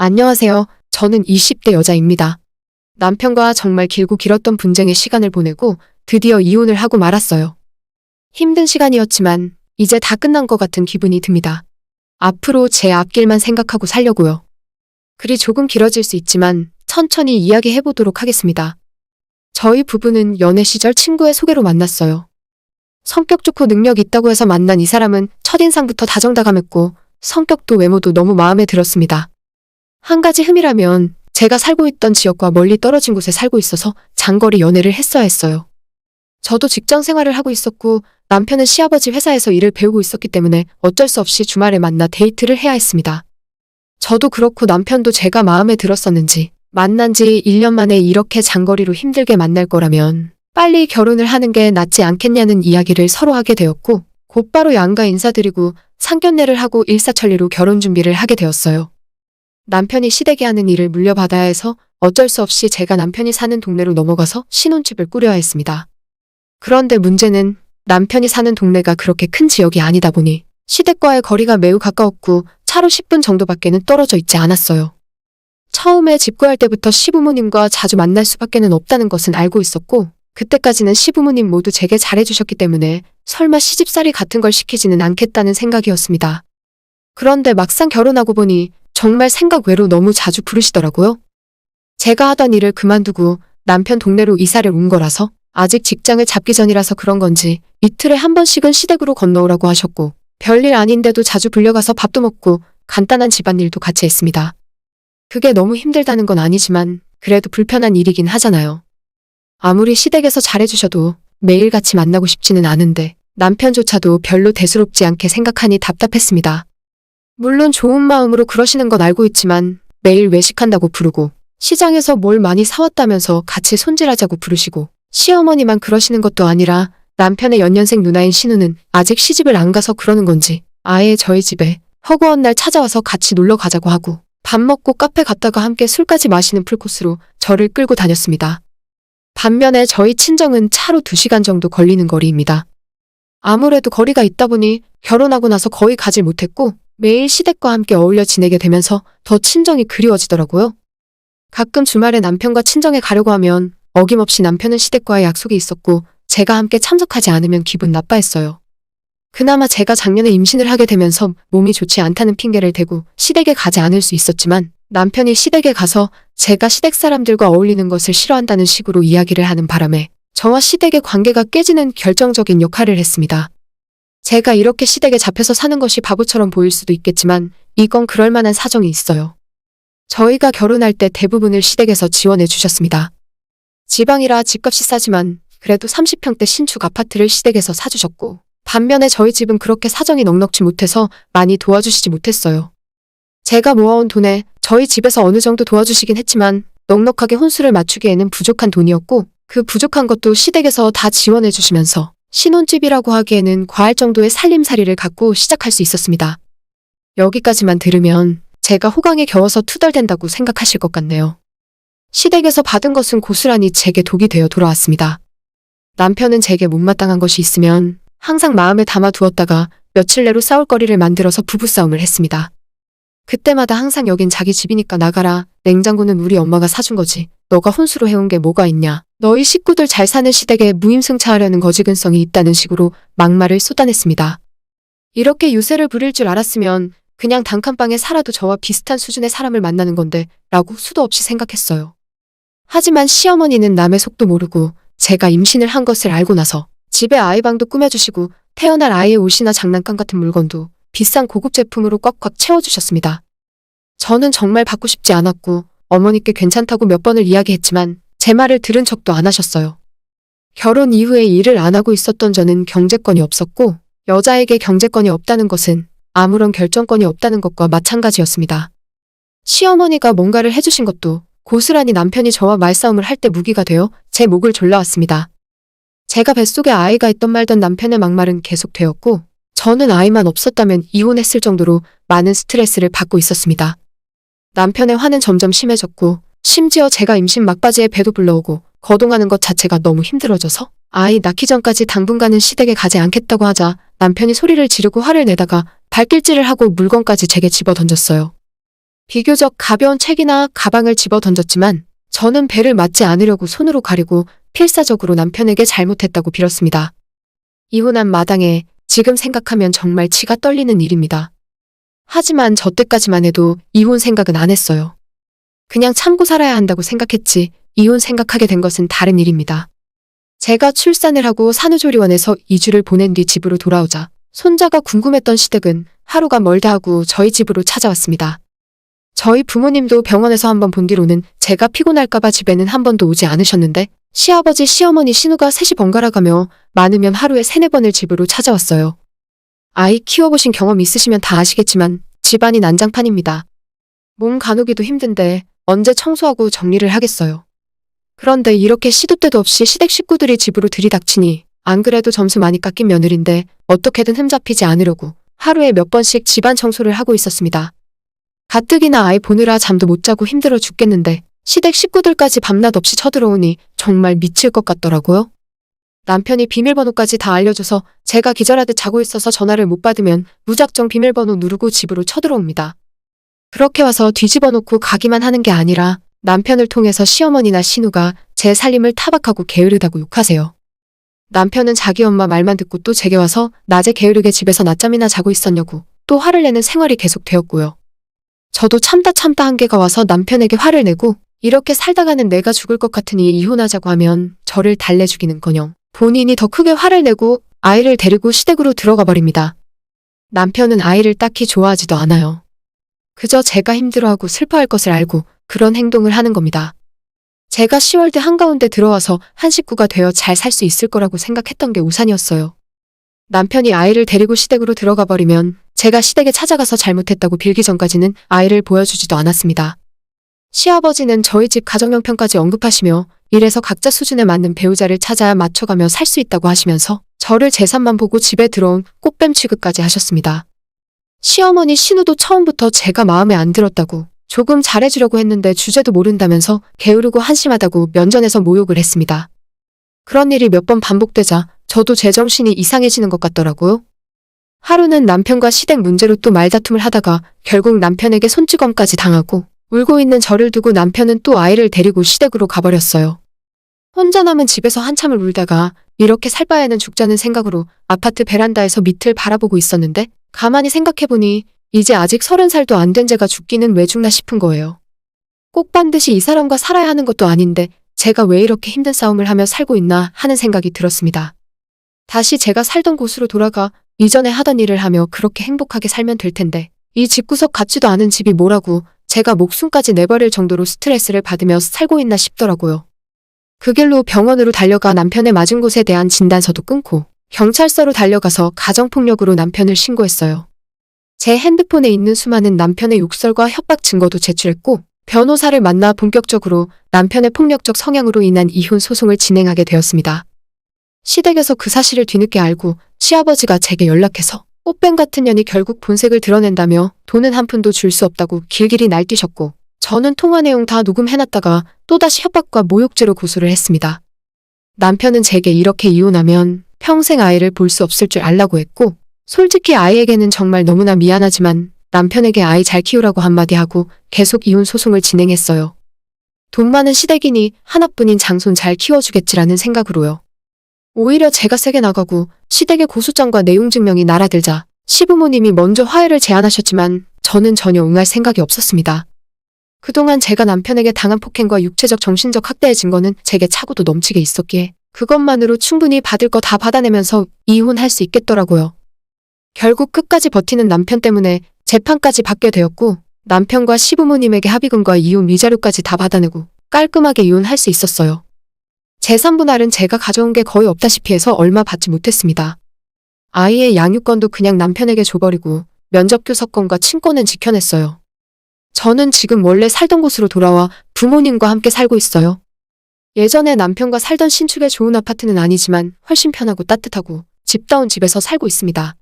안녕하세요. 저는 20대 여자입니다. 남편과 정말 길고 길었던 분쟁의 시간을 보내고 드디어 이혼을 하고 말았어요. 힘든 시간이었지만 이제 다 끝난 것 같은 기분이 듭니다. 앞으로 제 앞길만 생각하고 살려고요. 글이 조금 길어질 수 있지만 천천히 이야기해 보도록 하겠습니다. 저희 부부는 연애 시절 친구의 소개로 만났어요. 성격 좋고 능력 있다고 해서 만난 이 사람은 첫인상부터 다정다감했고 성격도 외모도 너무 마음에 들었습니다. 한 가지 흠이라면 제가 살고 있던 지역과 멀리 떨어진 곳에 살고 있어서 장거리 연애를 했어야 했어요. 저도 직장 생활을 하고 있었고 남편은 시아버지 회사에서 일을 배우고 있었기 때문에 어쩔 수 없이 주말에 만나 데이트를 해야 했습니다. 저도 그렇고 남편도 제가 마음에 들었었는지 만난 지 1년 만에 이렇게 장거리로 힘들게 만날 거라면 빨리 결혼을 하는 게 낫지 않겠냐는 이야기를 서로 하게 되었고 곧바로 양가 인사드리고 상견례를 하고 일사천리로 결혼 준비를 하게 되었어요. 남편이 시댁에 하는 일을 물려받아야 해서 어쩔 수 없이 제가 남편이 사는 동네로 넘어가서 신혼집을 꾸려야 했습니다. 그런데 문제는 남편이 사는 동네가 그렇게 큰 지역이 아니다 보니 시댁과의 거리가 매우 가까웠고 차로 10분 정도밖에는 떨어져 있지 않았어요. 처음에 집 구할 때부터 시부모님과 자주 만날 수밖에는 없다는 것은 알고 있었고 그때까지는 시부모님 모두 제게 잘해주셨기 때문에 설마 시집살이 같은 걸 시키지는 않겠다는 생각이었습니다. 그런데 막상 결혼하고 보니 정말 생각 외로 너무 자주 부르시더라고요. 제가 하던 일을 그만두고 남편 동네로 이사를 온 거라서 아직 직장을 잡기 전이라서 그런 건지 이틀에 한 번씩은 시댁으로 건너오라고 하셨고 별일 아닌데도 자주 불려가서 밥도 먹고 간단한 집안일도 같이 했습니다. 그게 너무 힘들다는 건 아니지만 그래도 불편한 일이긴 하잖아요. 아무리 시댁에서 잘해주셔도 매일같이 만나고 싶지는 않은데 남편조차도 별로 대수롭지 않게 생각하니 답답했습니다. 물론 좋은 마음으로 그러시는 건 알고 있지만 매일 외식한다고 부르고 시장에서 뭘 많이 사왔다면서 같이 손질하자고 부르시고 시어머니만 그러시는 것도 아니라 남편의 연년생 누나인 신우는 아직 시집을 안 가서 그러는 건지 아예 저희 집에 허구한 날 찾아와서 같이 놀러 가자고 하고 밥 먹고 카페 갔다가 함께 술까지 마시는 풀코스로 저를 끌고 다녔습니다. 반면에 저희 친정은 차로 2시간 정도 걸리는 거리입니다. 아무래도 거리가 있다 보니 결혼하고 나서 거의 가질 못했고 매일 시댁과 함께 어울려 지내게 되면서 더 친정이 그리워지더라고요. 가끔 주말에 남편과 친정에 가려고 하면 어김없이 남편은 시댁과의 약속이 있었고 제가 함께 참석하지 않으면 기분 나빠했어요. 그나마 제가 작년에 임신을 하게 되면서 몸이 좋지 않다는 핑계를 대고 시댁에 가지 않을 수 있었지만 남편이 시댁에 가서 제가 시댁 사람들과 어울리는 것을 싫어한다는 식으로 이야기를 하는 바람에 저와 시댁의 관계가 깨지는 결정적인 역할을 했습니다. 제가 이렇게 시댁에 잡혀서 사는 것이 바보처럼 보일 수도 있겠지만 이건 그럴 만한 사정이 있어요. 저희가 결혼할 때 대부분을 시댁에서 지원해 주셨습니다. 지방이라 집값이 싸지만 그래도 30평대 신축 아파트를 시댁에서 사주셨고 반면에 저희 집은 그렇게 사정이 넉넉지 못해서 많이 도와주시지 못했어요. 제가 모아온 돈에 저희 집에서 어느 정도 도와주시긴 했지만 넉넉하게 혼수를 맞추기에는 부족한 돈이었고 그 부족한 것도 시댁에서 다 지원해 주시면서 신혼집이라고 하기에는 과할 정도의 살림살이를 갖고 시작할 수 있었습니다. 여기까지만 들으면 제가 호강에 겨워서 투덜댄다고 생각하실 것 같네요. 시댁에서 받은 것은 고스란히 제게 독이 되어 돌아왔습니다. 남편은 제게 못마땅한 것이 있으면 항상 마음에 담아두었다가 며칠 내로 싸울 거리를 만들어서 부부싸움을 했습니다. 그때마다 항상 여긴 자기 집이니까 나가라. 냉장고는 우리 엄마가 사준 거지. 너가 혼수로 해온 게 뭐가 있냐. 너희 식구들 잘 사는 시댁에 무임승차하려는 거지근성이 있다는 식으로 막말을 쏟아냈습니다. 이렇게 유세를 부릴 줄 알았으면 그냥 단칸방에 살아도 저와 비슷한 수준의 사람을 만나는 건데 라고 수도 없이 생각했어요. 하지만 시어머니는 남의 속도 모르고 제가 임신을 한 것을 알고 나서 집에 아이방도 꾸며주시고 태어날 아이의 옷이나 장난감 같은 물건도 비싼 고급 제품으로 꽉꽉 채워주셨습니다. 저는 정말 받고 싶지 않았고 어머니께 괜찮다고 몇 번을 이야기했지만 제 말을 들은 척도 안 하셨어요. 결혼 이후에 일을 안 하고 있었던 저는 경제권이 없었고 여자에게 경제권이 없다는 것은 아무런 결정권이 없다는 것과 마찬가지였습니다. 시어머니가 뭔가를 해주신 것도 고스란히 남편이 저와 말싸움을 할 때 무기가 되어 제 목을 졸라왔습니다. 제가 뱃속에 아이가 있던 말던 남편의 막말은 계속되었고 저는 아이만 없었다면 이혼했을 정도로 많은 스트레스를 받고 있었습니다. 남편의 화는 점점 심해졌고 심지어 제가 임신 막바지에 배도 불러오고 거동하는 것 자체가 너무 힘들어져서 아이 낳기 전까지 당분간은 시댁에 가지 않겠다고 하자 남편이 소리를 지르고 화를 내다가 발길질을 하고 물건까지 제게 집어던졌어요. 비교적 가벼운 책이나 가방을 집어 던졌지만 저는 배를 맞지 않으려고 손으로 가리고 필사적으로 남편에게 잘못했다고 빌었습니다. 이혼한 마당에 지금 생각하면 정말 치가 떨리는 일입니다. 하지만 저 때까지만 해도 이혼 생각은 안 했어요. 그냥 참고 살아야 한다고 생각했지 이혼 생각하게 된 것은 다른 일입니다. 제가 출산을 하고 산후조리원에서 2주를 보낸 뒤 집으로 돌아오자 손자가 궁금했던 시댁은 하루가 멀다 하고 저희 집으로 찾아왔습니다. 저희 부모님도 병원에서 한번 본 뒤로는 제가 피곤할까봐 집에는 한 번도 오지 않으셨는데 시아버지, 시어머니, 신우가 셋이 번갈아가며 많으면 하루에 3-4번을 집으로 찾아왔어요. 아이 키워보신 경험 있으시면 다 아시겠지만 집안이 난장판입니다. 몸 가누기도 힘든데 언제 청소하고 정리를 하겠어요. 그런데 이렇게 시도 때도 없이 시댁 식구들이 집으로 들이닥치니 안 그래도 점수 많이 깎인 며느리인데 어떻게든 흠잡히지 않으려고 하루에 몇 번씩 집안 청소를 하고 있었습니다. 가뜩이나 아이 보느라 잠도 못 자고 힘들어 죽겠는데 시댁 식구들까지 밤낮 없이 쳐들어오니 정말 미칠 것 같더라고요. 남편이 비밀번호까지 다 알려줘서 제가 기절하듯 자고 있어서 전화를 못 받으면 무작정 비밀번호 누르고 집으로 쳐들어옵니다. 그렇게 와서 뒤집어 놓고 가기만 하는 게 아니라 남편을 통해서 시어머니나 신우가 제 살림을 타박하고 게으르다고 욕하세요. 남편은 자기 엄마 말만 듣고 또 제게 와서 낮에 게으르게 집에서 낮잠이나 자고 있었냐고 또 화를 내는 생활이 계속되었고요. 저도 참다 한계가 와서 남편에게 화를 내고 이렇게 살다가는 내가 죽을 것 같으니 이혼하자고 하면 저를 달래주기는커녕 본인이 더 크게 화를 내고 아이를 데리고 시댁으로 들어가 버립니다. 남편은 아이를 딱히 좋아하지도 않아요. 그저 제가 힘들어하고 슬퍼할 것을 알고 그런 행동을 하는 겁니다. 제가 10월대 한가운데 들어와서 한 식구가 되어 잘 살 수 있을 거라고 생각했던 게 우산이었어요. 남편이 아이를 데리고 시댁으로 들어가 버리면 제가 시댁에 찾아가서 잘못했다고 빌기 전까지는 아이를 보여주지도 않았습니다. 시아버지는 저희 집 가정형편까지 언급하시며 이래서 각자 수준에 맞는 배우자를 찾아야 맞춰가며 살 수 있다고 하시면서 저를 재산만 보고 집에 들어온 꽃뱀 취급까지 하셨습니다. 시어머니 신우도 처음부터 제가 마음에 안 들었다고 조금 잘해주려고 했는데 주제도 모른다면서 게으르고 한심하다고 면전에서 모욕을 했습니다. 그런 일이 몇 번 반복되자 저도 제정신이 이상해지는 것 같더라고요. 하루는 남편과 시댁 문제로 또 말다툼을 하다가 결국 남편에게 손찌검까지 당하고 울고 있는 저를 두고 남편은 또 아이를 데리고 시댁으로 가버렸어요. 혼자 남은 집에서 한참을 울다가 이렇게 살 바에는 죽자는 생각으로 아파트 베란다에서 밑을 바라보고 있었는데 가만히 생각해보니 이제 아직 30살도 안 된 제가 죽기는 왜 죽나 싶은 거예요. 꼭 반드시 이 사람과 살아야 하는 것도 아닌데 제가 왜 이렇게 힘든 싸움을 하며 살고 있나 하는 생각이 들었습니다. 다시 제가 살던 곳으로 돌아가 이전에 하던 일을 하며 그렇게 행복하게 살면 될 텐데 이 집구석 같지도 않은 집이 뭐라고 제가 목숨까지 내버릴 정도로 스트레스를 받으며 살고 있나 싶더라고요. 그 길로 병원으로 달려가 남편의 맞은 곳에 대한 진단서도 끊고 경찰서로 달려가서 가정폭력으로 남편을 신고했어요. 제 핸드폰에 있는 수많은 남편의 욕설과 협박 증거도 제출했고 변호사를 만나 본격적으로 남편의 폭력적 성향으로 인한 이혼 소송을 진행하게 되었습니다. 시댁에서 그 사실을 뒤늦게 알고 시아버지가 제게 연락해서 꽃뱀 같은 년이 결국 본색을 드러낸다며 돈은 한 푼도 줄 수 없다고 길길이 날뛰셨고 저는 통화 내용 다 녹음해놨다가 또다시 협박과 모욕죄로 고소를 했습니다. 남편은 제게 이렇게 이혼하면 평생 아이를 볼 수 없을 줄 알라고 했고 솔직히 아이에게는 정말 너무나 미안하지만 남편에게 아이 잘 키우라고 한마디 하고 계속 이혼 소송을 진행했어요. 돈 많은 시댁이니 하나뿐인 장손 잘 키워주겠지라는 생각으로요. 오히려 제가 세게 나가고 시댁의 고소장과 내용 증명이 날아들자 시부모님이 먼저 화해를 제안하셨지만 저는 전혀 응할 생각이 없었습니다. 그동안 제가 남편에게 당한 폭행과 육체적 정신적 학대의 증거는 제게 차고도 넘치게 있었기에 그것만으로 충분히 받을 거 다 받아내면서 이혼할 수 있겠더라고요. 결국 끝까지 버티는 남편 때문에 재판까지 받게 되었고 남편과 시부모님에게 합의금과 이혼 위자료까지 다 받아내고 깔끔하게 이혼할 수 있었어요. 재산 분할은 제가 가져온 게 거의 없다시피 해서 얼마 받지 못했습니다. 아이의 양육권도 그냥 남편에게 줘버리고 면접교섭권과 친권은 지켜냈어요. 저는 지금 원래 살던 곳으로 돌아와 부모님과 함께 살고 있어요. 예전에 남편과 살던 신축의 좋은 아파트는 아니지만 훨씬 편하고 따뜻하고 집다운 집에서 살고 있습니다.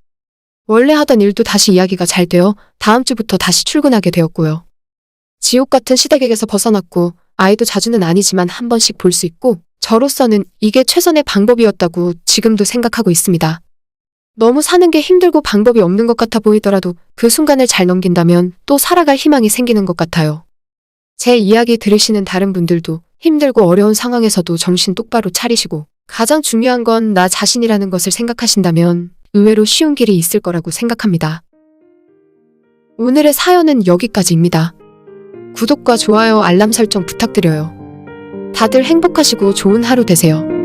원래 하던 일도 다시 이야기가 잘 되어 다음 주부터 다시 출근하게 되었고요. 지옥 같은 시댁에게서 벗어났고 아이도 자주는 아니지만 한 번씩 볼 수 있고 저로서는 이게 최선의 방법이었다고 지금도 생각하고 있습니다. 너무 사는 게 힘들고 방법이 없는 것 같아 보이더라도 그 순간을 잘 넘긴다면 또 살아갈 희망이 생기는 것 같아요. 제 이야기 들으시는 다른 분들도 힘들고 어려운 상황에서도 정신 똑바로 차리시고 가장 중요한 건 나 자신이라는 것을 생각하신다면 의외로 쉬운 길이 있을 거라고 생각합니다. 오늘의 사연은 여기까지입니다. 구독과 좋아요, 알람 설정 부탁드려요. 다들 행복하시고 좋은 하루 되세요.